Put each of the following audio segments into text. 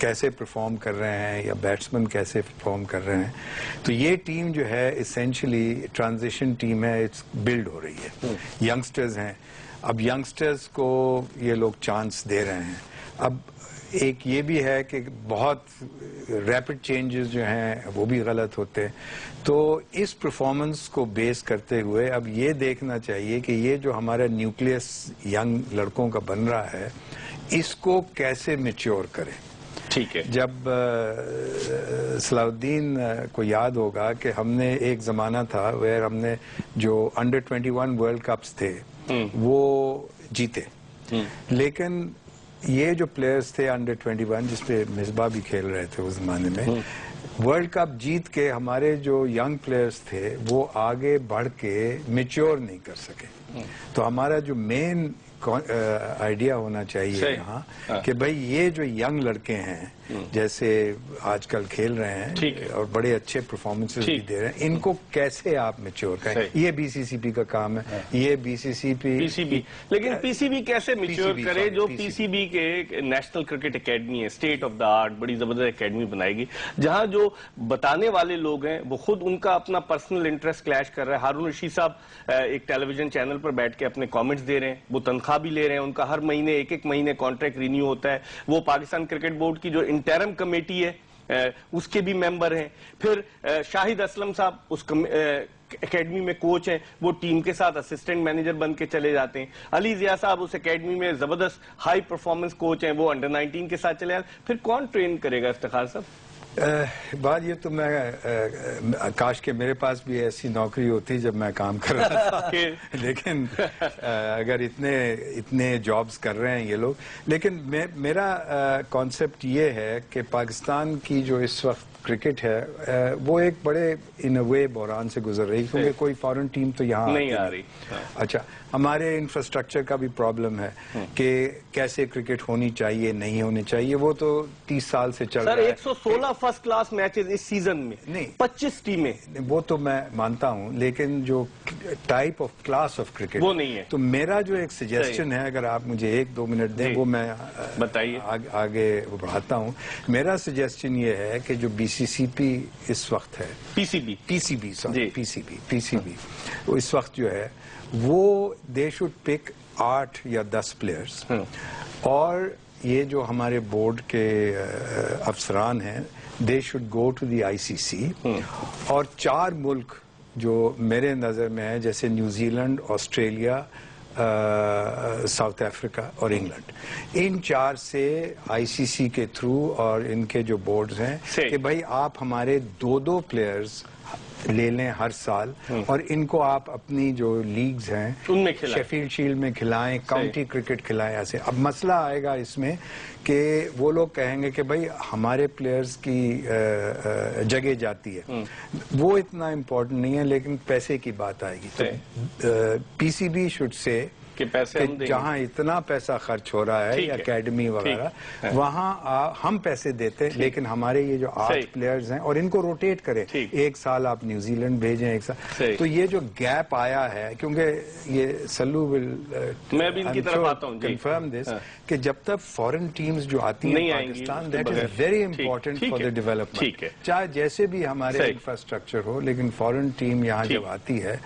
کیسے پرفارم کر رہے ہیں یا بیٹسمین کیسے پرفارم کر رہے ہیں. تو یہ ٹیم جو ہے اسینشلی ٹرانزیشن ٹیم ہے, اٹس بلڈ ہو رہی ہے. ینگسٹرز ہیں, اب ینگسٹرز کو یہ لوگ چانس دے رہے ہیں. اب ایک یہ بھی ہے کہ بہت ریپڈ چینجز جو ہیں وہ بھی غلط ہوتے ہیں. تو اس پرفارمنس کو بیس کرتے ہوئے اب یہ دیکھنا چاہیے کہ یہ جو ہمارا نیوکلیس ینگ لڑکوں کا بن رہا ہے اس کو کیسے میچور کریں. ٹھیک ہے. جب صلاح الدین کو یاد ہوگا کہ ہم نے ایک زمانہ تھا ویر ہم نے جو انڈر 21 ورلڈ کپس تھے وہ جیتے, لیکن یہ جو پلیئرز تھے انڈر 21 جس پہ مصباح بھی کھیل رہے تھے اس زمانے میں, ورلڈ کپ جیت کے ہمارے جو ینگ پلیئرز تھے وہ آگے بڑھ کے میچور نہیں کر سکے. تو ہمارا جو مین آئیڈیا ہونا چاہیے یہاں کہ بھئی یہ جو ینگ لڑکے ہیں جیسے آج کل کھیل رہے ہیں اور بڑے اچھے پرفارمنسز بھی دے رہے ہیں, ان کو کیسے آپ میچور کریں. یہ بی سی سی پی کا کام ہے, یہ بی سی سی پی لیکن پی سی بی کیسے میچور کرے. جو پی سی بی کے نیشنل کرکٹ اکیڈمی ہے, اسٹیٹ آف دا آرٹ بڑی زبردست اکیڈمی بنائے گی جہاں جو بتانے والے لوگ ہیں وہ خود ان کا اپنا پرسنل انٹرسٹ کلیش کر رہا ہے. ہارون رشید صاحب ایک ٹیلی ویژن چینل پر بیٹھ کے اپنے کامنٹس دے رہے ہیں, وہ تنخواہ بھی لے رہے ہیں, ان کا ہر مہینے ایک مہینے کانٹریکٹ رینیو ہوتا ہے. وہ پاکستان کرکٹ بورڈ کی جو انٹرم کمیٹی ہے اس کے بھی ممبر ہیں. پھر شاہد اسلم صاحب اس اکیڈمی میں کوچ ہیں, وہ ٹیم کے ساتھ اسسٹنٹ مینیجر بن کے چلے جاتے ہیں. علی ضیاء صاحب اس اکیڈمی میں زبردست ہائی پرفارمنس کوچ ہیں, وہ انڈر 19 کے ساتھ چلے جاتے ہیں. پھر کون ٹرین کرے گا افتخار صاحب؟ بات یہ تو میں کاش کہ میرے پاس بھی ایسی نوکری ہوتی جب میں کام کر رہا تھا, لیکن اگر اتنے جابز کر رہے ہیں یہ لوگ. لیکن میرا کانسیپٹ یہ ہے کہ پاکستان کی جو اس وقت کرکٹ ہے وہ ایک بڑے ان وے بحران سے گزر رہی, کیونکہ کوئی فارن ٹیم تو یہاں نہیں آ رہی. اچھا, ہمارے انفراسٹرکچر کا بھی پرابلم ہے کہ کیسے کرکٹ ہونی چاہیے نہیں ہونی چاہیے, وہ تو 30 سال سے چل رہا ہے. 116 فرسٹ کلاس میچز اس سیزن میں, نہیں 25 ٹیمیں, وہ تو میں مانتا ہوں, لیکن جو type of class of cricket وہ نہیں ہے. تو میرا جو ایک سجیسشن ہے, اگر آپ مجھے 1-2 منٹ دیں وہ میں بتائیے آگے بڑھاتا ہوں. میرا سجیسشن یہ ہے کہ جو بی سی سی پی اس وقت ہے, پی سی بی اس وقت جو ہے وہ دے شوڈ پک 8 یا 10 پلیئرز, اور یہ جو ہمارے بورڈ کے افسران ہیں they should go to the آئی سی سی, اور 4 ملک جو میرے نظر میں ہے جیسے New Zealand, Australia, South Africa اور انگلینڈ, ان 4 سے آئی سی سی کے تھرو اور ان کے جو بورڈز ہیں کہ بھائی آپ ہمارے 2 پلیئرز لے لیں ہر سال, اور ان کو آپ اپنی جو لیگز ہیں شیفیلڈ شیلڈ میں کھلائیں, کاؤنٹی کرکٹ کھلائیں. ایسے اب مسئلہ آئے گا اس میں کہ وہ لوگ کہیں گے کہ بھائی ہمارے پلیئرز کی جگہ جاتی ہے, وہ اتنا امپورٹنٹ نہیں ہے, لیکن پیسے کی بات آئے گی. تو پی سی بی شوڈ سے کہ جہاں اتنا پیسہ خرچ ہو رہا ہے اکیڈمی وغیرہ, وہاں ہم پیسے دیتے, لیکن ہمارے یہ جو 8 پلیئرز ہیں اور ان کو روٹیٹ کریں, 1 سال آپ نیوزی لینڈ بھیجیں, 1 سال. تو یہ جو گیپ آیا ہے, کیونکہ یہ سلو ول میں بھی ان کی طرف آتا ہوں کنفرم دس کہ جب تک فورن ٹیمز جو آتی ہیں Pakistan, that is very important for the development, چاہے جیسے بھی ہمارے انفراسٹرکچر ہو, لیکن فورن ٹیم یہاں جب آتی ہے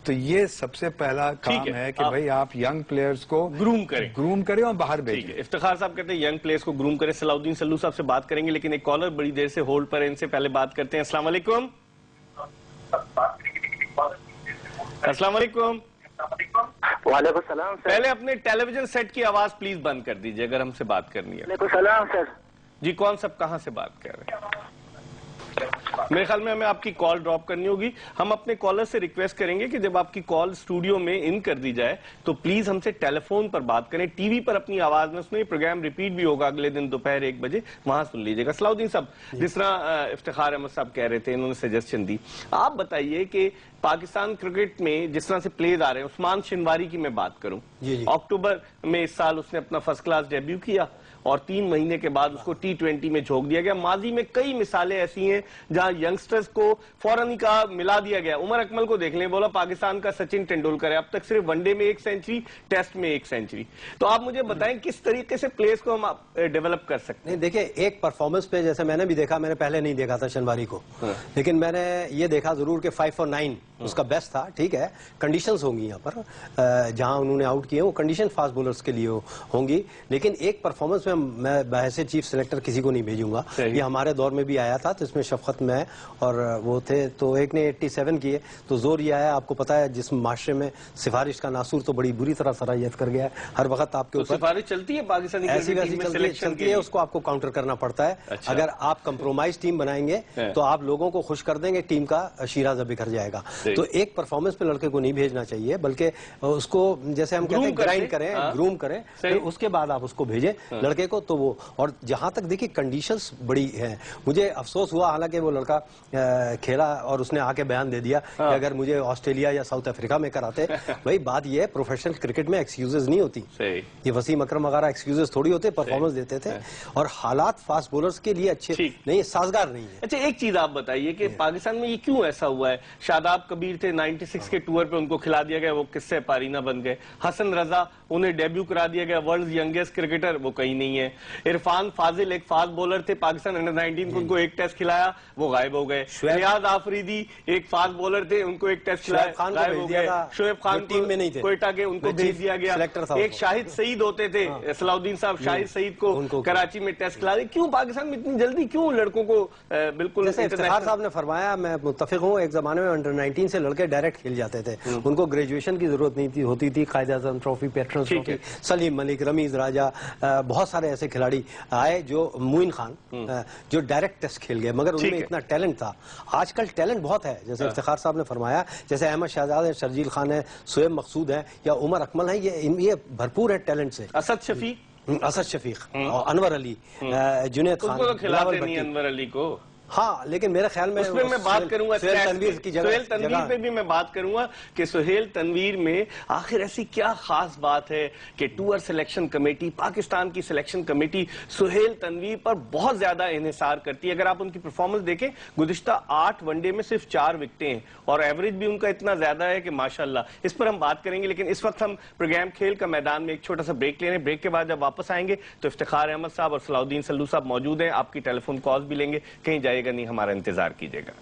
تو یہ سب سے پہلا کام ہے کہ بھئی آپ ینگ پلیئرز کو گروم کریں اور باہر بھیجیں. افتخار صاحب کہتے ہیں ینگ پلیئرز کو گروم کریں. صلاح الدین سلو صاحب سے بات کریں گے, لیکن ایک کالر بڑی دیر سے ہولڈ پر ہے, ان سے پہلے بات کرتے ہیں. السلام علیکم. السلام علیکم. وعلیکم السلام. پہلے اپنے ٹیلی ویژن سیٹ کی آواز پلیز بند کر دیجئے اگر ہم سے بات کرنی ہے. وعلیکم السلام سر. جی کون صاحب کہاں سے بات کر رہے ہیں؟ میرے خیال میں ہمیں آپ کی کال ڈراپ کرنی ہوگی. ہم اپنے کالر سے ریکویسٹ کریں گے کہ جب آپ کی کال اسٹوڈیو میں ان کر دی جائے تو پلیز ہم سے ٹیلی فون پر بات کریں, ٹی وی پر اپنی آواز میں سنیں. پروگرام ریپیٹ بھی ہوگا اگلے دن دوپہر 1 بجے, وہاں سن لیجئے گا. صلاح الدین صاحب, جس طرح افتخار احمد صاحب کہہ رہے تھے, انہوں نے سجیسشن دی, آپ بتائیے کہ پاکستان کرکٹ میں جس طرح سے پلیز آ رہے ہیں, عثمان شنواری کی میں بات کروں, اکتوبر میں اس سال اس نے اپنا فرسٹ کلاس ڈیبیو کیا, اور 3 مہینے کے بعد اس کو T20 میں جھونک دیا گیا. ماضی میں کئی مثالیں ایسی ہیں جہاں ینگسٹرز کو فوراً ہی کہا ملا دیا گیا. عمر اکمل کو دیکھ لیں, بولا پاکستان کا سچن ٹینڈولکر ہے, اب تک صرف ون ڈے میں 1 سینچری, ٹیسٹ میں 1 سینچری. تو آپ مجھے بتائیں کس طریقے سے پلیئرز کو ہم ڈیولپ کر سکتے ہیں؟ نہیں دیکھیں, ایک پرفارمنس پہ جیسے میں نے بھی دیکھا, میں نے پہلے نہیں دیکھا تھا شنواری کو, لیکن میں نے یہ دیکھا ضرور کہ 5 اور 9 اس کا بیسٹ تھا. ٹھیک ہے, کنڈیشنز ہوں گی یہاں پر جہاں انہوں نے آؤٹ کیے وہ کنڈیشن فاسٹ بولرز کے لیے ہوں گی, لیکن ایک پرفارمنس میں بحیثیت چیف سلیکٹر کسی کو نہیں بھیجوں گا. یہ ہمارے دور میں بھی آیا تھا, تو اس میں شفقت میں اور وہ تھے, تو ایک نے 87 کیے, تو زور یہ آیا. آپ کو پتا ہے جس معاشرے میں سفارش کا ناصور تو بڑی بری طرح سرایت کر گیا ہے, ہر وقت آپ کے اوپر سفارش چلتی ہے پاکستانی ایسی ویسی چلتی ہے, اس کو آپ کو کاؤنٹر کرنا پڑتا ہے. اگر آپ کمپرومائز ٹیم بنائیں گے تو آپ لوگوں کو خوش کر دیں گے, ٹیم کا شیرازہ بکھر جائے گا. تو ایک پرفارمنس پہ لڑکے کو نہیں بھیجنا چاہیے, بلکہ اس کو جیسے ہم کہتے ہیں گرائنڈ کریں, گروم کریں, پھر اس کے بعد آپ اس کو بھیجیں لڑکے کو. تو وہ, اور جہاں تک دیکھیے کنڈیشنز بڑی ہیں, مجھے افسوس ہوا حالانکہ وہ لڑکا کھیلا اور اس نے آ کے بیان دے دیا کہ اگر مجھے آسٹریلیا یا ساؤتھ افریقہ میں کراتے. بھائی بات یہ ہے, پروفیشنل کرکٹ میں ایکسکیوزز نہیں ہوتی, یہ وسیم اکرم وغیرہ ایکسکیوزز تھوڑی ہوتے, پرفارمنس دیتے تھے, اور حالات فاسٹ بولرز کے لیے اچھے نہیں, سازگار نہیں ہے. اچھا ایک چیز آپ بتائیے کہ پاکستان میں یہ کیوں ایسا ہوا ہے؟ شاداب کبیر تھے 96 کے ٹور پہ, ان کو کھلا دیا گیا, وہ قصے پارینہ بن گئے. حسن رضا, انہیں ڈیبیو کرا دیا گیا, ورلڈ ینگسٹ کرکٹر, وہ کہیں نہیں ہے. عرفان فاضل ایک فاسٹ بولر تھے پاکستان انڈر-19 کو, ان کو ایک ٹیسٹ کھلایا, وہ غائب ہو گئے. ریاض آفریدی ایک فاسٹ بولر تھے, ان کو ایک ٹیسٹ کھلایا, غائب ہو گئے. شعیب خان ٹیم میں نہیں تھے, کوئٹہ کے, ان کو بھیج دیا گیا. ایک شاہد سعید ہوتے تھے, صلاح الدین صاحب, شاہد سعید کو کراچی میں ٹیسٹ کھلا دیا. کیوں پاکستان میں اتنی جلدی کیوں لڑکوں کو بالکل؟ جیسے افتخار صاحب نے فرمایا, میں متفق ہوں, ایک زمانے میں انڈر-19 سے لڑکے ڈائریکٹ کھیل جاتے تھے, ان کو گریجویشن کی ضرورت نہیں ہوتی تھی. Quaid Azam trophy, patterns trophy, سلیم ملک, رمیز راجہ, بہت سارے ایسے کھلاڑی آئے, جو موین خان, جو ڈائریکٹ ٹیسٹ کھیل گئے, مگر ان میں اتنا ٹیلنٹ تھا. آج کل ٹیلنٹ بہت ہے, جیسے افتخار صاحب نے فرمایا, جیسے احمد شہزاد ہے, شرجیل خان ہے, سہیب مقصود ہے, یا عمر اکمل ہے, یہ بھرپور ہے ٹیلنٹ سے. اسد شفیق, انور علی, جنید خان, کھلاتے نہیں انور علی کو. ہاں, لیکن میرے خیال میں اس میں بات کروں گا سہیل تنویر کی جگہ, سہیل تنویر پہ بھی میں بات کروں گا کہ سہیل تنویر میں آخر ایسی کیا خاص بات ہے کہ ٹور سلیکشن کمیٹی, پاکستان کی سلیکشن کمیٹی سہیل تنویر پر بہت زیادہ انحصار کرتی ہے. اگر آپ ان کی پرفارمنس دیکھیں, گزشتہ 8 ون ڈے میں صرف 4 وکٹیں ہیں, اور ایوریج بھی ان کا اتنا زیادہ ہے کہ ماشاءاللہ. اس پر ہم بات کریں گے, لیکن اس وقت ہم پروگرام کھیل کا میدان میں ایک چھوٹا سا بریک لے رہے ہیں. بریک کے بعد جب واپس آئیں گے تو افتخار احمد صاحب اور صلاح الدین سلو صاحب موجود ہیں, آپ کی ٹیلی فون کالز بھی لیں گے. کہیں جائے گا نہیں, ہمارا انتظار کیجیے گا.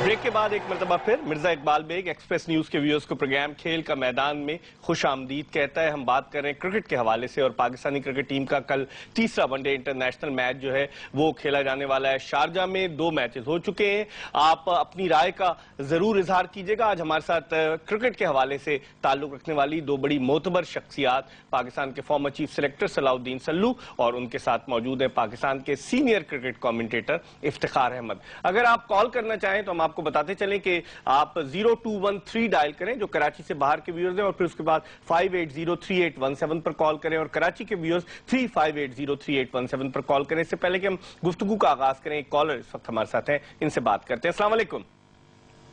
بریک کے بعد ایک مرتبہ پھر مرزا اقبال بیگ ایکسپریس نیوز کے ویورز کو پروگرام کھیل کا میدان میں خوش آمدید کہتا ہے. ہم بات کر رہے ہیں کرکٹ کے حوالے سے, اور پاکستانی کرکٹ ٹیم کا کل تیسرا ون ڈے انٹرنیشنل میچ جو ہے وہ کھیلا جانے والا ہے. شارجہ میں 2 میچز ہو چکے ہیں. آپ اپنی رائے کا ضرور اظہار کیجیے گا. آج ہمارے ساتھ کرکٹ کے حوالے سے تعلق رکھنے والی 2 بڑی معتبر شخصیات, پاکستان کے فارمر چیف سلیکٹر صلاح الدین سلو, اور ان کے ساتھ موجود ہیں پاکستان کے senior cricket commentator Iftikhar Ahmed. اگر آپ کال کرنا چاہیں تو ہم آپ کو بتاتے چلیں کہ آپ 0213 ڈائل کریں جو کراچی سے باہر کے ویورز ہیں, اور پھر اس کے بعد 58038117 پر کال کریں, اور کراچی کے ویورز 35803817 پر کال کریں. اس سے پہلے کہ ہم گفتگو کا آغاز کریں, ایک کالر اس وقت ہمارے ساتھ ہیں, ان سے بات کرتے ہیں. السلام علیکم.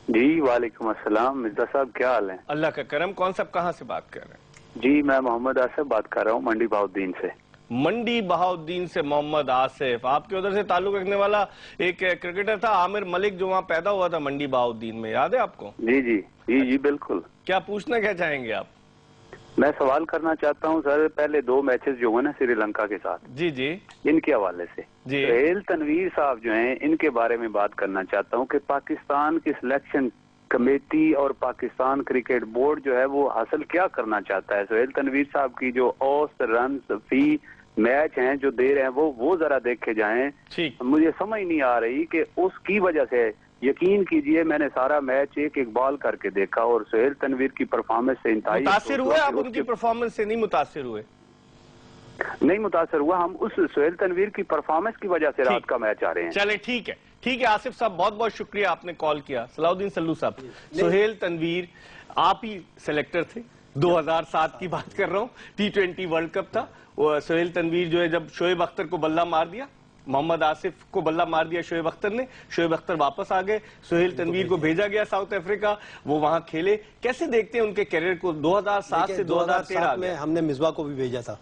جی وعلیکم السلام. مرزا صاحب کیا حال ہے؟ اللہ کا کرم. کون صاحب کہاں سے بات کر رہے ہیں؟ جی میں محمد آصف بات کر رہا ہوں, منڈی بہاؤالدین سے. منڈی بہاؤالدین سے محمد آصف. آپ کے ادھر سے تعلق رکھنے والا ایک کرکٹر تھا عامر ملک, جو وہاں پیدا ہوا تھا منڈی بہاؤالدین میں, یاد ہے آپ کو؟ جی جی جی جی بالکل. کیا پوچھنا کیا چاہیں گے آپ؟ میں سوال کرنا چاہتا ہوں سر, پہلے 2 میچز جو ہوئے نا سری لنکا کے ساتھ, جی جی, ان کے حوالے سے سہیل تنویر صاحب جو ہیں, ان کے بارے میں بات کرنا چاہتا ہوں کہ پاکستان کی سلیکشن کمیٹی اور پاکستان کرکٹ بورڈ جو ہے وہ حاصل کیا کرنا چاہتا ہے. سہیل تنویر صاحب کی جو اوسط رنز فی میچ ہیں جو دے رہے ہیں وہ ذرا دیکھے جائیں. مجھے سمجھ نہیں آ رہی کہ اس کی وجہ سے, یقین کیجئے میں نے سارا میچ ایک بال کر کے دیکھا, اور سہیل تنویر کی پرفارمنس سے انتہائی متاثر ہوئے. آپ ان کی پرفارمنس سے نہیں متاثر ہوئے؟ نہیں متاثر ہوا, ہم اس سہیل تنویر کی پرفارمنس کی وجہ سے رات کا میچ آ رہے ہیں. چلے ٹھیک ہے, ٹھیک ہے آصف صاحب, بہت بہت شکریہ آپ نے کال کیا. صلاح الدین سلو صاحب, سہیل تنویر آپ ہی سلیکٹر تھے, 2007 کی بات کر رہا ہوں, T20 ورلڈ کپ تھا. سہیل تنویر جو ہے جب شعیب اختر کو بلہ مار دیا, محمد آصف کو بلہ مار دیا شعیب اختر نے, شعیب اختر واپس آ گئے, سہیل تنویر کو بھیجا گیا ساؤتھ افریقہ, وہ وہاں کھیلے. کیسے دیکھتے ہیں ان کے کیریئر کو؟ 2007 سے 2013 میں ہم نے مصباح کو بھی بھیجا تھا,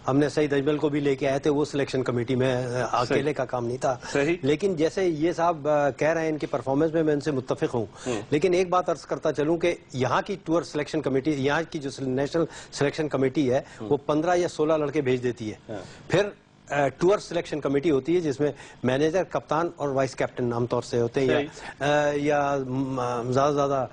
ہم نے سعید اجمل کو بھی لے کے آئے تھے, وہ سلیکشن کمیٹی میں اکیلے کا کام نہیں تھا. لیکن جیسے یہ صاحب کہہ رہے ہیں ان کی پرفارمنس میں ان سے متفق ہوں, لیکن ایک بات عرض کرتا چلوں کہ یہاں کی ٹور سلیکشن کمیٹی, یہاں کی جو نیشنل سلیکشن کمیٹی ہے وہ 15 یا 16 لڑکے بھیج دیتی ہے. پھر ٹور سلیکشن کمیٹی ہوتی ہے جس میں مینیجر, کپتان اور وائس کیپٹن عام طور سے ہوتے ہیں, یا زیادہ زیادہ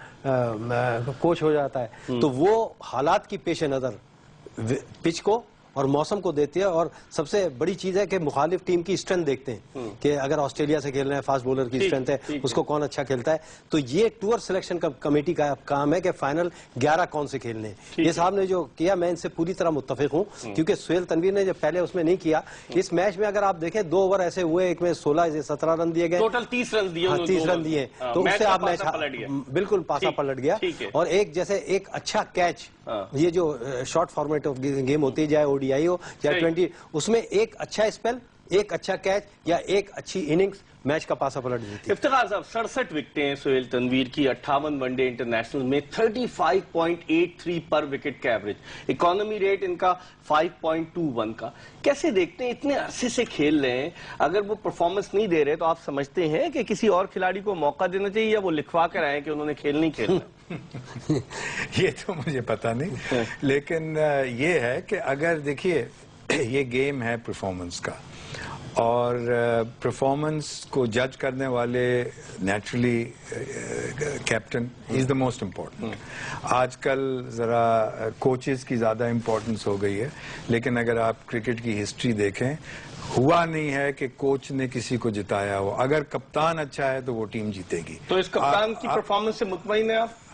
کوچ ہو جاتا ہے. تو وہ حالات کی پیش نظر پچ کو اور موسم کو دیتی ہے, اور سب سے بڑی چیز ہے کہ مخالف ٹیم کی اسٹرینتھ دیکھتے ہیں کہ اگر آسٹریلیا سے کھیل رہے ہیں فاسٹ بولر کی اسٹرینتھ ہے, اس کو کون اچھا کھیلتا ہے. تو یہ ٹور سلیکشن کمیٹی کا کام ہے کہ فائنل 11 کون سے کھیلنے ہیں. یہ صاحب نے جو کیا میں ان سے پوری طرح متفق ہوں, کیونکہ سہیل تنویر نے جب پہلے اس میں نہیں کیا. اس میچ میں اگر آپ دیکھیں 2 اوور ایسے ہوئے, ایک میں 16 سے 17 رن دیے گئے, ٹوٹل 30 رن دیے, 30 رن دیے, تو اس سے آپ میچ بالکل پاسا پلٹ گیا. اور ایک جیسے ایک اچھا کیچ, یہ جو شارٹ فارمیٹ آف گیم ہوتی ہے, چاہے او ڈی آئی ہو چاہے 20, اس میں ایک اچھا اسپیل, ایک اچھا کیچ یا ایک اچھی اننگز میچ کا پاسا پلٹ دیتی ہے. افتخار صاحب 67 وکٹیں ہیں سہیل تنویر کی 58 ون ڈے انٹرنیشنل میں, 35.83 پر وکٹ کا ایوریج, اکانومی ریٹ ان کا 5.21 کا. کیسے دیکھتے ہیں اتنے عرصے سے کھیل رہے ہیں, اگر وہ پرفارمنس نہیں دے رہے تو آپ سمجھتے ہیں کہ کسی اور کھلاڑی کو موقع دینا چاہیے, یا وہ لکھوا کر آئے کہ انہوں نے کھیل نہیں کھیلنا؟ یہ تو مجھے پتا نہیں, لیکن یہ ہے کہ اگر دیکھیے یہ گیم ہے پرفارمنس کا, اور پرفارمنس کو جج کرنے والے naturally captain is the most important. آج کل ذرا کوچز کی زیادہ امپورٹنس ہو گئی ہے, لیکن اگر آپ کرکٹ کی ہسٹری دیکھیں ہوا نہیں ہے کہ کوچ نے کسی کو جتایا ہو. اگر کپتان اچھا ہے تو وہ ٹیم جیتے گی. تو اس کپتان کی پرفارمنس سے مطمئن ہیں آپ؟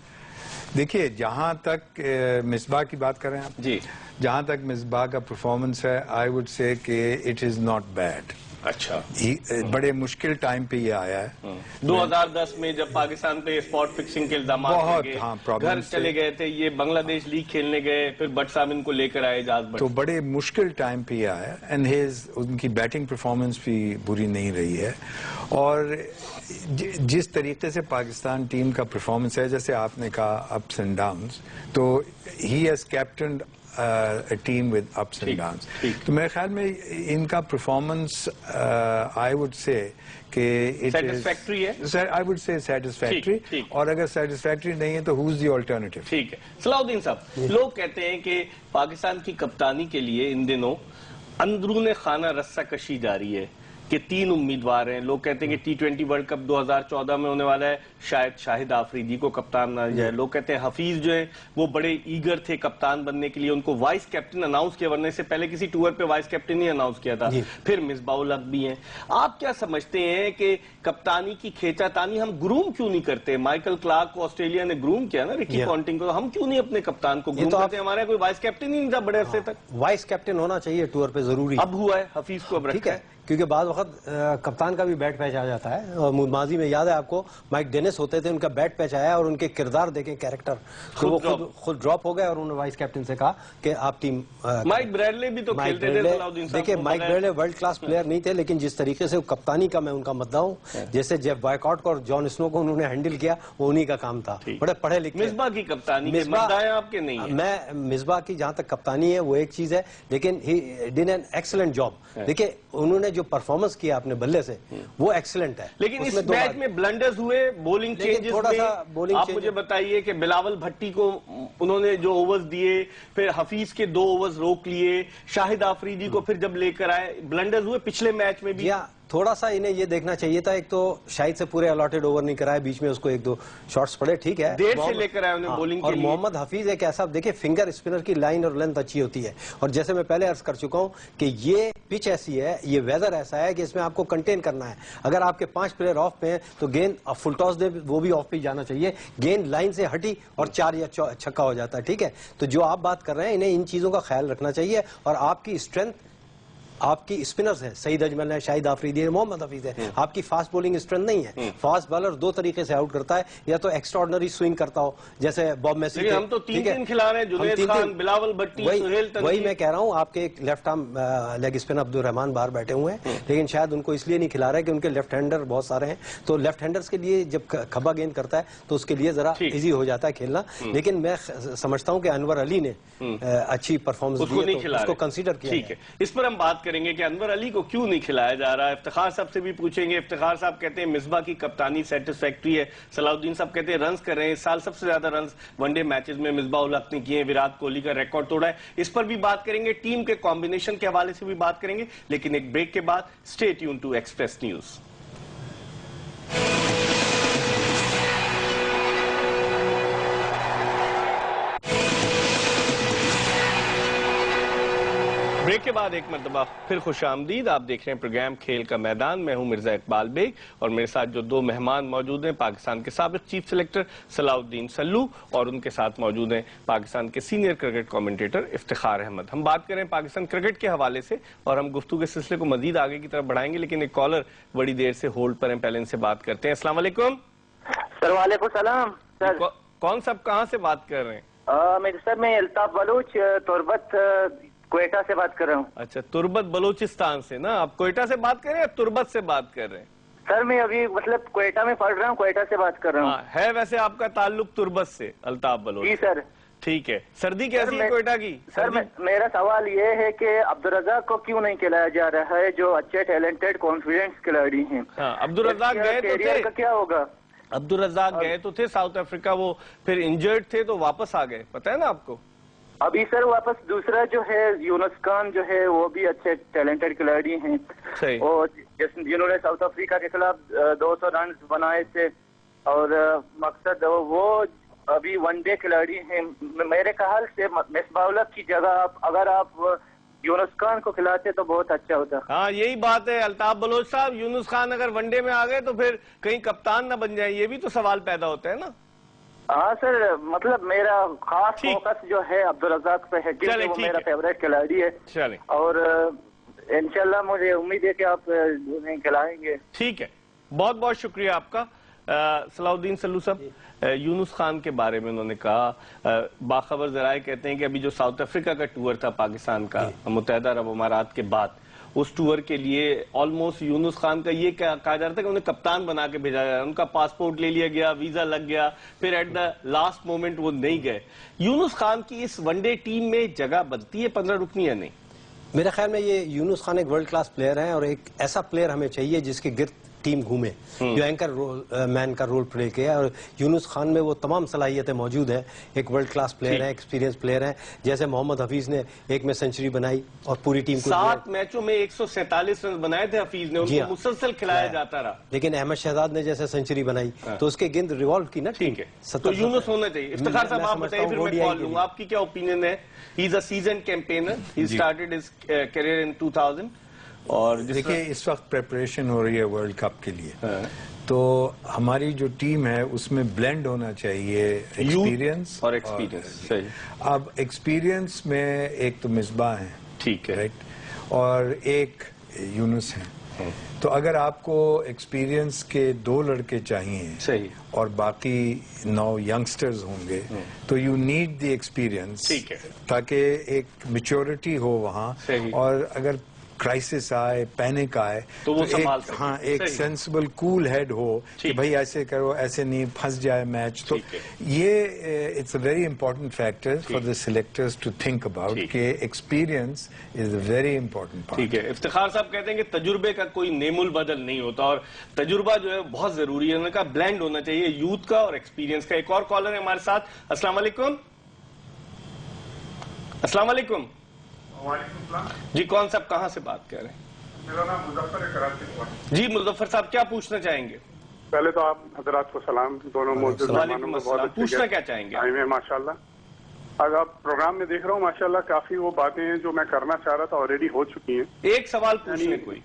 دیکھیے جہاں تک مصباح کی بات کر رہے ہیں آپ, جی, جہاں تک مصباح کا پرفارمنس ہے, آئی وڈ سے کہ اٹ از ناٹ بیڈ. اچھا, بڑے مشکل ٹائم پہ یہ آیا ہے. 2010 میں جب پاکستان پہ اسپاٹ فکسنگ کے الزامات لگے, گھر چلے گئے تھے, یہ بنگلہ دیش لیگ کھیلنے گئے, پھر بٹ صاحب ان کو لے کر آئے اجاز بٹ, تو بڑے مشکل ٹائم پہ یہ آیا. اینڈ ان کی بیٹنگ پرفارمنس بھی بری نہیں رہی ہے, اور جس طریقے سے پاکستان ٹیم کا پرفارمنس ہے, جیسے آپ نے کہا اپس اینڈ ڈاؤنس, تو he has captained a team with ups and downs. تو میرے خیال میں ان کا پرفارمنس I would say کہ سیٹسفیکٹری ہے, I would say satisfactory, اور اگر سیٹسفیکٹری نہیں ہے تو who's the alternative. ٹھیک ہے. صلاح الدین صاحب, لوگ کہتے ہیں کہ پاکستان کی کپتانی کے لیے ان دنوں اندرون خانہ رسہ کشی جاری ہے کہ 3 امیدوار ہیں. لوگ کہتے ہیں کہ T20 ورلڈ کپ 2014 میں ہونے والا ہے, شاید شاہد آفریدی کو کپتان بنا جائے. لوگ کہتے ہیں حفیظ جو ہیں وہ بڑے ایگر تھے کپتان بننے کے لیے, ان کو وائس کیپٹن اناؤنس کیا, ورنہ سے پہلے کسی ٹور پہ وائس کیپٹن ہی اناؤنس کیا تھا. پھر مصباح الحق بھی ہیں. آپ کیا سمجھتے ہیں کہ کپتانی کی کھینچا تانی ہم گروم کیوں نہیں کرتے؟ مائیکل کلارک کو آسٹریلیا نے گروم کیا نا, رکی پونٹنگ کو, ہم کیوں نہیں اپنے کپتان کو گروم کرتے؟ ہمارا کوئی وائس کیپٹن ہی نہیں تھا بڑے عرصے تک. وائس کیپٹن ہونا چاہیے ٹور پہ ضروری, اب ہوا ہے, حفیظ کو اب رکھا ہے, کیونکہ بعض وقت کپتان کا بھی بیٹ پیچ آ جاتا ہے. اور ماضی میں یاد ہے آپ کو مائک ڈینس ہوتے تھے, ان کا بیٹ پیچ آیا اور ان کے کردار دیکھیں, کیریکٹر, تو وہ خود ڈراپ ہو گئے, اور انہوں نے وائس کیپٹن سے کہا کہ آپ ٹیم. مائک بریڈلے بھی تو کھیلتے تھے. دیکھیں mic Bradley world class player نہیں تھے, لیکن جس طریقے سے کپتانی کا میں ان کا مدعا ہوں, جیسے جیف بائیکاٹ کو اور جان اسنو کو انہوں نے ہینڈل کیا, وہ انہی کا کام تھا. بڑے پڑھے لکھے. مصباح کی کپتانی کے مدعا ہیں آپ کے نہیں ہیں؟ میں مصباح کی جہاں تک کپتانی ہے وہ ایک چیز ہے, لیکن ہی ڈن این ایکسلنٹ جاب. دیکھیں انہوں نے جو پرفارمنس کیا اپنے بلے سے وہ ایکسلنٹ ہے. لیکن اس میچ میں بلنڈرز ہوئے, بولنگ چینجز میں. آپ مجھے بتائیے کہ بلاول بھٹی کو انہوں نے جو اوورز دیے, پھر حفیظ کے 2 اوورز روک لیے, شاہد آفریدی کو پھر جب لے کر آئے, بلنڈرز ہوئے پچھلے میچ میں بھی. تھوڑا سا انہیں یہ دیکھنا چاہیے تھا, ایک تو شاہد سے پورے الاٹڈ اوور نہیں کرائے, بیچ میں اس کو 1-2 شاٹس پڑے, ٹھیک ہے, دیر سے لے کر آئے انہیں بولنگ کے اور لیے. محمد حفیظ ایک ایسا, دیکھیں فنگر اسپنر کی لائن اور لینتھ اچھی ہوتی ہے, اور جیسے میں پہلے عرض کر چکا ہوں کہ یہ پچ ایسی ہے, یہ ویدر ایسا ہے کہ اس میں آپ کو کنٹین کرنا ہے. اگر آپ کے 5 پلیئر آف پہ ہیں تو گیند فل ٹاس دے, وہ بھی آف پہ جانا چاہیے, گیند لائن سے ہٹی اور 4 یا چھکا ہو جاتا ہے, ٹھیک ہے. تو جو آپ بات کر رہے ہیں انہیں ان چیزوں کا خیال رکھنا چاہیے, اور آپ کی اسٹرینتھ آپ کی اسپنرز ہیں, سعید اجمل ہے, شاہد آفریدی ہے, محمد حفیظ ہے. آپ کی فاسٹ بولنگ اسٹرینتھ نہیں ہے. فاسٹ بالر دو طریقے سے آؤٹ کرتا ہے, یا تو ایکسٹراڈنری سوئنگ کرتا ہو جیسے باب میسی. ہم تو تین کھلا رہے ہیں, جنید خان, بلاول بھٹی, سہیل تنویر. وہی میں کہہ رہا ہوں, آپ کے ایک لیفٹ آرم لیگ اسپنر عبد الرحمان باہر بیٹھے ہوئے ہیں, لیکن شاید ان کو اس لیے نہیں کھلا رہا ہے کہ ان کے لیفٹ ہینڈر بہت سارے ہیں, تو لیفٹ ہینڈرز کے لیے جب کھبا گیند کرتا ہے تو اس کے لیے ذرا ایزی ہو جاتا ہے کھیلنا. لیکن میں سمجھتا ہوں کہ انور علی نے اچھی پرفارمنس دی ہے, اس کو کنسیڈر کیا. ٹھیک ہے, اس پر ہم بات کریں گے کہ انور علی کو کیوں نہیں کھلایا جا رہا ہے. افتخار صاحب سے بھی پوچھیں گے. افتخار صاحب کہتے ہیں مصباح کی کپتانی سیٹسفیکٹری ہے. صلاح الدین صاحب کہتے ہیں رنز کر رہے ہیں, اس سال سب سے زیادہ رنز ون ڈے میچز میں مصباح الحق نے کیے ہیں, وراٹ کوہلی کا ریکارڈ توڑا ہے. اس پر بھی بات کریں گے, ٹیم کے کمبینیشن کے حوالے سے بھی بات کریں گے, لیکن ایک بریک کے بعد stay tune to express news. Break کے بعد ایک مرتبہ پھر خوش آمدید. آپ دیکھ رہے ہیں پروگرام کھیل کا میدان. میں ہوں مرزا اقبال بیگ, اور میرے ساتھ جو دو مہمان موجود ہیں, پاکستان کے سابق چیف سلیکٹر صلاح الدین سلو, اور ان کے ساتھ موجود ہیں پاکستان کے senior cricket commentator Iftikhar Ahmed. ہم بات کریں پاکستان کرکٹ کے حوالے سے, اور ہم گفتگو کے سلسلے کو مزید آگے کی طرف بڑھائیں گے, لیکن ایک کالر بڑی دیر سے ہولڈ پر ہیں, پہلے ان سے بات کرتے ہیں. السلام علیکم. سر وعلیکم السلام. کون صاحب کہاں سے بات کر رہے ہیں؟ سر میں الطاف بلوچ, تربت کوئٹہ سے بات کر رہا ہوں. اچھا, تربت بلوچستان سے نا. آپ کوئٹہ سے بات کر رہے ہیں یا تربت سے بات کر رہے ہیں؟ سر میں ابھی مطلب کوئٹہ میں پڑھ رہا ہوں, کوئٹہ سے بات کر رہا ہوں. ہے ویسے آپ کا تعلق تربت سے, الطاف بلوچ؟ جی سر. ٹھیک ہے. سردی کیسی ہے کوئٹہ کی؟ سر میرا سوال یہ ہے کہ عبدالرزاق کو کیوں نہیں کھلایا جا رہا ہے, جو اچھے ٹیلنٹڈ کانفیڈنس کھلاڑی ہیں؟ عبدالرزاق گئے تو کیریئر کا کیا ہوگا؟ عبدالرزاق گئے تو تھے ساؤتھ افریقہ, وہ پھر انجرڈ تھے تو واپس آ گئے, پتہ ہے نا آپ کو. ابھی سر واپس دوسرا جو ہے یونس خان جو ہے وہ بھی اچھے ٹیلنٹڈ کھلاڑی ہیں, اور جنہوں نے ساؤتھ افریقہ کے خلاف 200 رنز بنائے تھے, اور مقصد وہ ابھی ون ڈے کھلاڑی ہیں. میرے خیال سے مصباح الحق کی جگہ اگر آپ یونس خان کو کھلاتے تو بہت اچھا ہوتا. ہاں یہی بات ہے الطاف بلوچ صاحب, یونس خان اگر ون ڈے میں آ گئے تو پھر کہیں کپتان نہ بن جائیں, یہ بھی تو سوال پیدا ہوتا ہے نا. ہاں سر, مطلب میرا خاص فوکس جو ہے عبدالرزاق پہ ہے, کیونکہ وہ میرا فیوریٹ کھلاڑی ہے, اور انشاءاللہ مجھے امید ہے کہ آپ انہیں کھلائیں گے. ٹھیک ہے, بہت بہت شکریہ آپ کا. صلاح الدین سلو صاحب, یونس خان کے بارے میں انہوں نے کہا, باخبر ذرائع کہتے ہیں کہ ابھی جو ساؤتھ افریقہ کا ٹور تھا پاکستان کا متحدہ عرب امارات کے بعد, اس ٹور کے لیے آلموسٹ یونس خان کا یہ کہا جا رہا تھا کہ انہیں کپتان بنا کے بھیجا جا رہا, ان کا پاسپورٹ لے لیا گیا, ویزا لگ گیا, پھر ایٹ دا لاسٹ مومنٹ وہ نہیں گئے. یونس خان کی اس ون ڈے ٹیم میں جگہ بنتی ہے 15 رکنی یا نہیں؟ میرے خیال میں یہ یونس خان ایک ورلڈ کلاس پلیئر ہیں, اور ایک ایسا پلیئر ہمیں چاہیے جس کے گرد ٹیم گھومے, جو اینکر مین کا رول پلے کیا, اور یونس خان میں وہ تمام صلاحیتیں موجود ہیں. ایک ورلڈ کلاس پلیئر ہے, ایکسپیرینس پلیئر ہیں, جیسے محمد حفیظ نے ایک میں سنچری بنائی اور پوری ٹیم کو 7 میچوں میں 147 رنز بنائے تھے حفیظ نے, ان کو مسلسل کھلایا جاتا رہا. لیکن احمد شہزاد نے جیسے سنچری بنائی تو اس کے گرد ریوالو کی نا. ٹھیک ہے, تو یونس ہونا چاہیے. افتخار صاحب آپ بتائیے, پھر میں کال لوں گا, آپ کی کیا اوپینین ہے؟ ہی از اے seasoned کیمپینر, he started his career in 2000, اور دیکھیں اس وقت پریپریشن ہو رہی ہے ورلڈ کپ کے لیے, تو ہماری جو ٹیم ہے اس میں بلینڈ ہونا چاہیے ایکسپیرینس اور ایکسپیرینس. اب ایکسپیرینس میں ایک تو مصباح ہیں, ٹھیک ہے, اور ایک یونس ہیں, تو اگر آپ کو ایکسپیرینس کے 2 لڑکے چاہیے اور باقی 9 ینگسٹرز ہوں گے, تو یو نیڈ دی ایکسپیرینس, تاکہ ایک میچورٹی ہو وہاں, اور اگر کرائسس آئے, پینک آئے, تو ایک سینسبل کول ہیڈ ہو کہ بھائی ایسے کرو, ایسے نہیں, پھنس جائے میچ. تو یہ it's a very important factor for the selectors to think about, کہ experience is a very important part. ٹھیک ہے. افتخار صاحب کہتے ہیں کہ تجربے کا کوئی نیم البدل نہیں ہوتا, اور تجربہ جو ہے بہت ضروری ہے, انہوں نے کہا بلینڈ ہونا چاہیے یوتھ کا اور ایکسپیرینس کا. ایک اور کالر ہے ہمارے ساتھ. السلام علیکم. السلام علیکم. جی کون صاحب کہاں سے بات کر رہے ہیں؟ میرا نام مظفر ہے, کراچی سے. جی مظفر صاحب کیا پوچھنا چاہیں گے؟ پہلے تو آپ حضرات کو سلام, دونوں موجود مہمانوں کو بہت اچھا. پوچھنا کیا چاہیں گے؟ ماشاءاللہ آج آپ پروگرام میں دیکھ رہا ہوں, ماشاءاللہ کافی وہ باتیں ہیں جو میں کرنا چاہ رہا تھا آلریڈی ہو چکی ہیں. ایک سوال پوچھنے, کوئی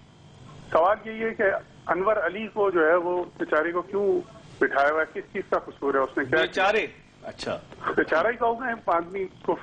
سوال یہی ہے کہ انور علی کو جو ہے وہ بیچارے کو کیوں بٹھایا ہوا ہے, کس چیز کا قصور ہے, اس نے کیا بیچارے؟ اچھا بیچارہ ہی کہوں گا, آدمی کو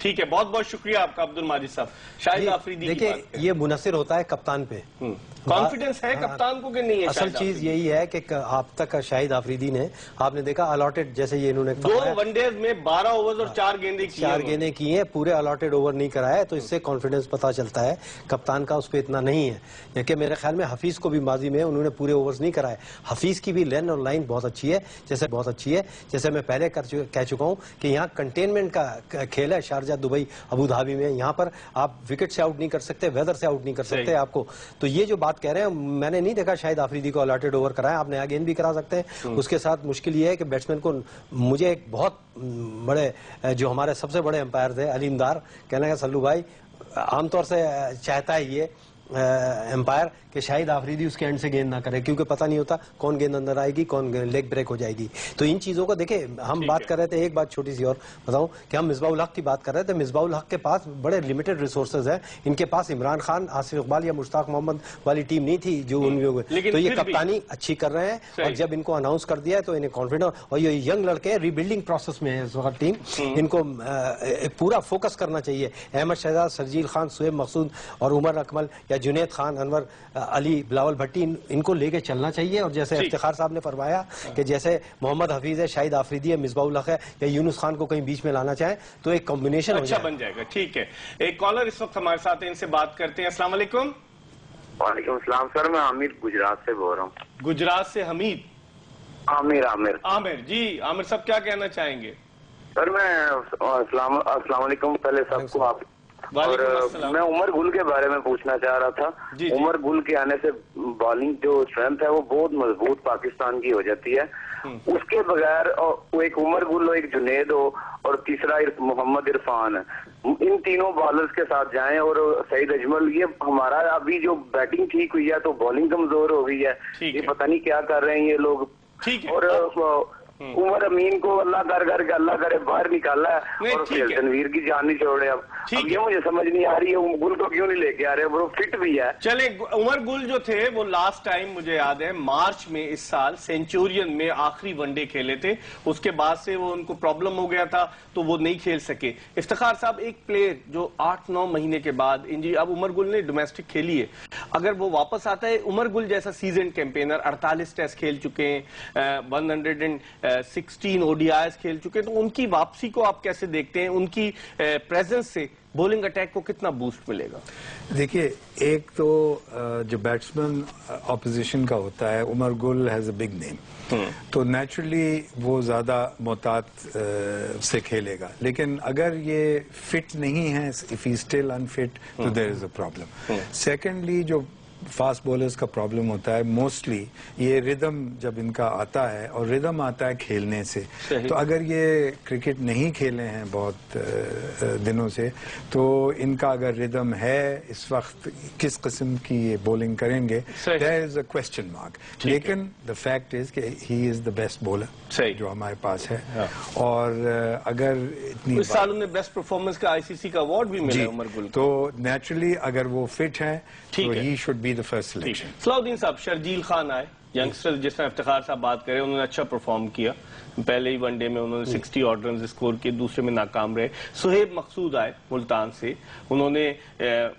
ٹھیک ہے, بہت بہت شکریہ آپ کا عبد الماجد صاحب. شاہد آفریدی دیکھیں یہ منحصر ہوتا ہے کپتان پہ. کانفیڈنس ہے کپتان کو کہ نہیں ہے؟ اصل چیز یہی ہے کہ آپ تک شاہد آفریدی نے آپ نے دیکھا الاٹڈ جیسے یہ انہوں نے 2 ون ڈیز میں 12 اوورز اور 4 گیندیں کی ہیں, پورے الاٹڈ اوور نہیں کرایا, تو اس سے کانفیڈنس پتا چلتا ہے کپتان کا اس پہ اتنا نہیں ہے. کہ میرے خیال میں حفیظ کو بھی ماضی میں انہوں نے پورے اوورز نہیں کرائے. حفیظ کی بھی لین اور لائن بہت اچھی ہے, جیسے میں پہلے کہہ چکا ہوں کہ یہاں کنٹینمنٹ کا کھیل ہے. شارجہ, دبئی, ابو دھابی میں یہاں پر آپ وکٹ سے آؤٹ نہیں کر سکتے, ویدر سے آؤٹ نہیں کر سکتے آپ کو. تو یہ جو بات کہہ رہے ہیں, میں نے نہیں دیکھا شاہد آفریدی کو الاٹڈ اوور کرایا, آپ نیا گیند بھی کرا سکتے ہیں. اس کے ساتھ مشکل یہ ہے کہ بیٹسمین کو, مجھے ایک بہت بڑے جو ہمارے سب سے بڑے امپائر تھے علیم دار, کہنا ہے سلو بھائی عام طور سے چاہتا ہے یہ امپائر کہ شاہد آفریدی اس کے اینڈ سے گیند نہ کرے, کیونکہ پتہ نہیں ہوتا کون گیند اندر آئے گی, کون لیگ بریک ہو جائے گی. تو ان چیزوں کو دیکھیں, ہم بات کر رہے تھے, ایک بات چھوٹی سی اور بتاؤں کہ ہم مصباح الحق کی بات کر رہے تھے. مصباح الحق کے پاس بڑے لمیٹڈ ریسورسز ہیں. ان کے پاس عمران خان, آصف اقبال یا مشتاق محمد والی ٹیم نہیں تھی جو ان میں, تو یہ کپتانی اچھی کر رہے ہیں. اور جب ان کو اناؤنس کر دیا ہے تو انہیں کانفیڈنس, اور یہ ینگ لڑکے ری بلڈنگ پروسیس میں ہے اس وقت ٹیم, ان کو پورا فوکس کرنا چاہیے. احمد شہزاد, شرجیل خان, شعیب مقصود اور عمر اکمل یا جنید خان, انور علی, بلاول بھٹی, ان کو لے کے چلنا چاہیے. اور جیسے افتخار صاحب نے فرمایا کہ جیسے محمد حفیظ ہے, شاہد آفریدی ہے, مصباح الحق ہے, یا یونس خان کو کہیں بیچ میں لانا چاہیں تو ایک کمبینیشن اچھا بن جائے گا. ٹھیک ہے, ایک کالر اس وقت ہمارے ساتھ ہیں, ان سے بات کرتے ہیں. السلام علیکم. وعلیکم السلام سر, میں حمید گجرات سے بول رہا ہوں. گجرات سے حمید. عامر جی, عامر صاحب کیا کہنا چاہیں گے؟ سر میں السلام علیکم پہلے سب کو. آپ اور میں عمر گل کے بارے میں پوچھنا چاہ رہا تھا. عمر گل کے آنے سے بالنگ جو اسٹرینتھ ہے وہ بہت مضبوط پاکستان کی ہو جاتی ہے. اس کے بغیر ایک عمر گل ہو, ایک جنید ہو, اور تیسرا محمد عرفان, ان تینوں بالرز کے ساتھ جائیں, اور سعید اجمل, یہ ہمارا ابھی جو بیٹنگ ٹھیک ہوئی ہے تو بالنگ کمزور ہو گئی ہے. یہ پتہ نہیں کیا کر رہے ہیں یہ لوگ. اور عمر امین کو اللہ کر کے اللہ کرے باہر نکالا ہے, اور تنویر کی جان نہیں چھوڑ رہے. اب یہ مجھے سمجھ نہیں آ رہی ہے گل کو کیوں نہیں لے کے آ رہے, وہ فٹ بھی ہے. چلے, عمر گل جو تھے وہ لاسٹ ٹائم مجھے یاد ہے مارچ میں اس سال سینچورین میں آخری ون ڈے کھیلے تھے. اس کے بعد سے وہ ان کو پرابلم ہو گیا تھا تو وہ نہیں کھیل سکے. افتخار صاحب, ایک پلیئر جو 8-9 مہینے کے بعد انجری, اب عمر گل نے ڈومیسٹک کھیلی ہے, اگر وہ واپس آتا ہے, عمر گل جیسا سیزن کیمپینر 48 ٹیسٹ کھیل چکے ہیں, 116 ODIs کھیل چکے ہیں, تو ان کی واپسی کو آپ کیسے دیکھتے ہیں؟ ان کی پریزنس سے بولنگ اٹیک کو کتنا بوسٹ ملے گا؟ دیکھیے, ایک تو جو بیٹسمن اپوزیشن کا ہوتا ہے, عمر گل ہیز اے بگ نیم, تو نیچرلی وہ زیادہ محتاط سے کھیلے گا. لیکن اگر یہ فٹ نہیں ہے, if he is still unfit, تو there is a problem. Secondly, جو فاسٹ بولرز کا پرابلم ہوتا ہے موسٹلی, یہ ردم جب ان کا آتا ہے, اور ردم آتا ہے کھیلنے سے, تو اگر یہ کرکٹ نہیں کھیلے ہیں بہت دنوں سے, تو ان کا اگر ردم ہے اس وقت کس قسم کی یہ بولنگ کریں گے, there is a question mark. لیکن the fact is کہ he is the best bowler جو ہمارے پاس ہے. اور اگر اتنی اس سال انہیں بیسٹ پرفارمنس کا ICC کا ایوارڈ بھی ملا عمر گل, تو نیچرلی اگر وہ فٹ ہے تو he should be the first selection. صلاح الدین صاحب, شرجیل خان آئے, ینگسٹر جس میں افتخار صاحب بات کرے, انہوں نے اچھا پرفارم کیا. پہلے ہی ون ڈے میں انہوں نے 60 آڈ رنز اسکور کیے, دوسرے میں ناکام رہے. سہیب مقصود آئے ملتان سے, انہوں نے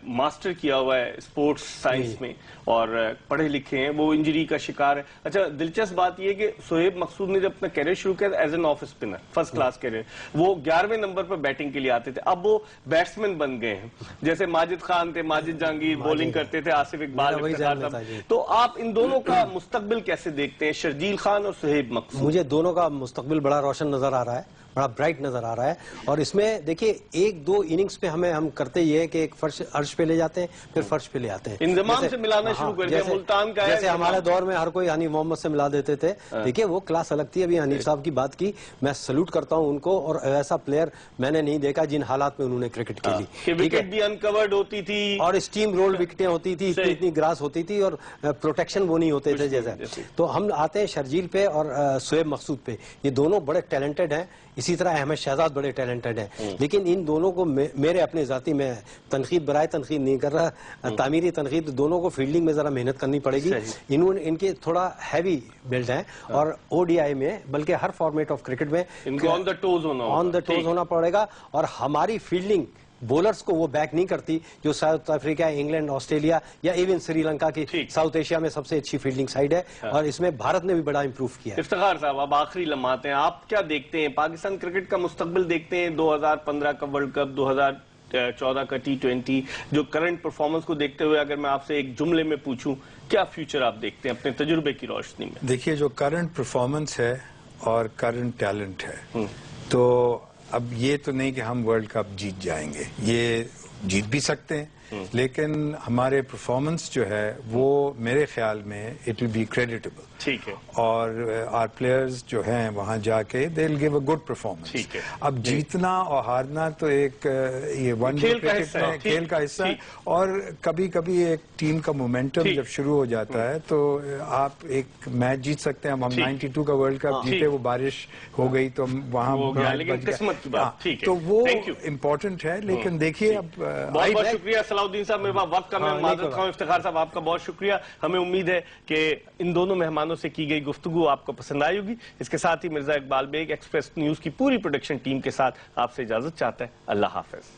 ماسٹر کیا ہوا ہے اسپورٹس سائنس میں اور پڑھے لکھے ہیں, وہ انجری کا شکار ہے. اچھا, دلچسپ بات یہ کہ سہیب مقصود نے جب اپنا کیریئر شروع کیا as an off spinner, first class career, وہ 11ویں نمبر پر بیٹنگ کے لیے آتے تھے, اب وہ بیٹسمین بن گئے ہیں. جیسے ماجد خان تھے, ماجد جہانگیر بولنگ کرتے تھے, آصف اقبال, افتخار صاحب. تو آپ ان دونوں کا مستقبل کیسے دیکھتے ہیں, شرجیل خان اور سہیب مقصود؟ مجھے دونوں کا مستقبل بڑا روشن نظر آ رہا ہے, بڑا برائٹ نظر آ رہا ہے. اور اس میں دیکھیے, 1-2 اننگز پہ ہم کرتے یہ ہے کہ ایک عرش پہ لے جاتے ہیں, پھر فرش پہ لے آتے ہیں, انضمام سے ملانا شروع کر دیا. ملتان کا جیسے ہمارے دور میں ہر کوئی حنیف محمد سے ملا دیتے تھے. دیکھیے, وہ کلاس الگ تھی. ابھی حنیف صاحب کی بات کی, میں سلوٹ کرتا ہوں ان کو, اور ایسا پلیئر میں نے نہیں دیکھا جن حالات میں انہوں نے کرکٹ کھیلی. وکٹ بھی انکورڈ ہوتی تھی, اور اسٹیم رول وکٹیں ہوتی تھی, اتنی گراس ہوتی تھی, اور پروٹیکشن وہ نہیں ہوتے تھے جیسے. تو ہم آتے ہیں شرجیل پہ اور سہیب مقصود پہ. یہ دونوں بڑے ٹیلنٹڈ ہیں. اسی طرح احمد شہزاد بڑے ٹیلنٹڈ ہیں، لیکن ان دونوں کو میرے اپنے ذاتی میں تنقید برائے تنقید نہیں کر رہا، تعمیری تنقید، دونوں کو فیلڈنگ میں ذرا محنت کرنی پڑے گی. ان کے تھوڑا ہیوی بلڈ ہیں اور او ڈی آئی میں بلکہ ہر فارمیٹ آف کرکٹ میں آن دا ٹوز ہونا پڑے گا. اور ہماری فیلڈنگ بولرز کو وہ بیک نہیں کرتی جو ساؤتھ افریقہ، انگلینڈ، آسٹریلیا یا ایون سری لنکا کی ساؤتھ ایشیا میں سب سے اچھی فیلڈنگ سائیڈ ہے، اور اس میں بھارت نے بھی بڑا امپروو کیا ہے. افتخار صاحب، اب آخری لمحات ہیں، آپ کیا دیکھتے ہیں پاکستان کرکٹ کا مستقبل؟ دیکھتے ہیں 2015 کا ورلڈ کپ، 2014 کا T20، جو کرنٹ پرفارمنس کو دیکھتے ہوئے اگر میں آپ سے ایک جملے میں پوچھوں کیا فیوچر آپ دیکھتے ہیں اپنے تجربے کی روشنی میں؟ دیکھیے، جو کرنٹ پرفارمنس ہے اور کرنٹ ٹیلنٹ ہے، تو اب یہ تو نہیں کہ ہم ورلڈ کپ جیت جائیں گے، یہ جیت بھی سکتے ہیں، لیکن ہمارے پرفارمنس جو ہے وہ میرے خیال میں اٹ ول بی کریڈیٹیبل. ٹھیک ہے. اور آر پلیئرز جو ہیں وہاں جا کے they will give a good performance. ٹھیک ہے. اب جیتنا اور ہارنا تو ایک یہ ون ڈے کرکٹ میں کھیل کا حصہ ہے، اور کبھی کبھی ایک ٹیم کا مومنٹم جب شروع ہو جاتا ہے تو آپ ایک میچ جیت سکتے ہیں. ہم 92 کا ورلڈ کپ جیتے، وہ بارش ہو گئی تو وہاں تو وہ امپورٹنٹ ہے. لیکن دیکھیے، اب بہت شکریہ صلاح الدین صاحب، میرے پاس وقت کم ہے، معذرت خواہ. افتخار صاحب آپ کا بہت شکریہ. ہمیں امید ہے کہ ان دونوں مہمانوں سے کی گئی گفتگو آپ کو پسند آئی ہوگی. اس کے ساتھ ہی مرزا اقبال بیگ ایکسپریس نیوز کی پوری پروڈکشن ٹیم کے ساتھ آپ سے اجازت چاہتا ہے. اللہ حافظ.